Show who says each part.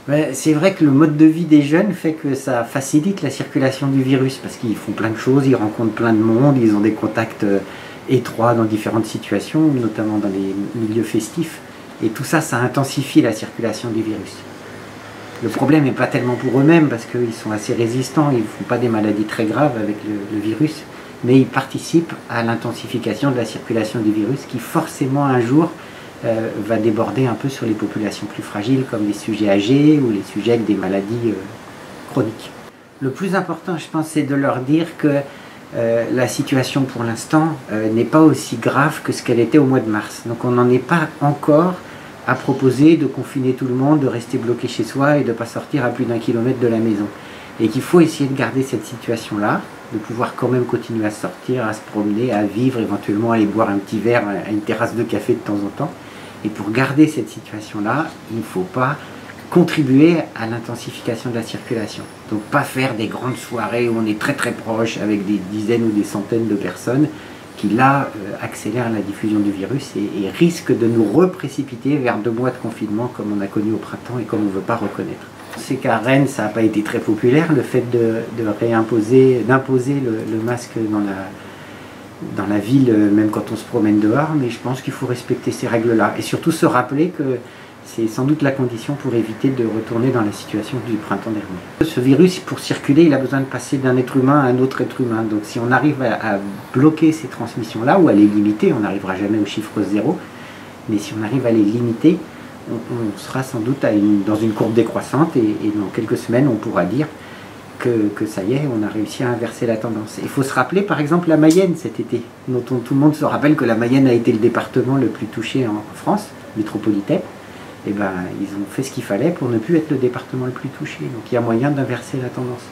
Speaker 1: C'est vrai que le mode de vie des jeunes fait que ça facilite la circulation du virus parce qu'ils font plein de choses, ils rencontrent plein de monde, ils ont des contacts étroits dans différentes situations, notamment dans les milieux festifs. Et tout ça, ça intensifie la circulation du virus. Le problème n'est pas tellement pour eux-mêmes parce qu'ils sont assez résistants, ils ne font pas des maladies très graves avec le virus, mais ils participent à l'intensification de la circulation du virus qui forcément un jour va déborder un peu sur les populations plus fragiles comme les sujets âgés ou les sujets avec des maladies chroniques. Le plus important, je pense, c'est de leur dire que la situation pour l'instant n'est pas aussi grave que ce qu'elle était au mois de mars. Donc on n'en est pas encore à proposer de confiner tout le monde, de rester bloqué chez soi et de ne pas sortir à plus d'1 kilomètre de la maison. Et qu'il faut essayer de garder cette situation-là, de pouvoir quand même continuer à sortir, à se promener, à vivre, éventuellement aller boire un petit verre à une terrasse de café de temps en temps. Et pour garder cette situation-là, il ne faut pas contribuer à l'intensification de la circulation. Donc pas faire des grandes soirées où on est très très proche avec des dizaines ou des centaines de personnes qui là accélèrent la diffusion du virus et risquent de nous reprécipiter vers 2 mois de confinement comme on a connu au printemps et comme on ne veut pas reconnaître. C'est qu'à Rennes, ça n'a pas été très populaire, le fait d'imposer le masque dans la ville, même quand on se promène dehors, mais je pense qu'il faut respecter ces règles-là. Et surtout se rappeler que c'est sans doute la condition pour éviter de retourner dans la situation du printemps dernier. Ce virus, pour circuler, il a besoin de passer d'un être humain à un autre être humain. Donc si on arrive à bloquer ces transmissions-là, ou à les limiter, on n'arrivera jamais au chiffre 0, mais si on arrive à les limiter, on sera sans doute dans une courbe décroissante et dans quelques semaines, on pourra dire que ça y est, on a réussi à inverser la tendance. Il faut se rappeler par exemple la Mayenne cet été, dont tout le monde se rappelle que la Mayenne a été le département le plus touché en France, métropolitaine. Et ben, ils ont fait ce qu'il fallait pour ne plus être le département le plus touché. Donc il y a moyen d'inverser la tendance.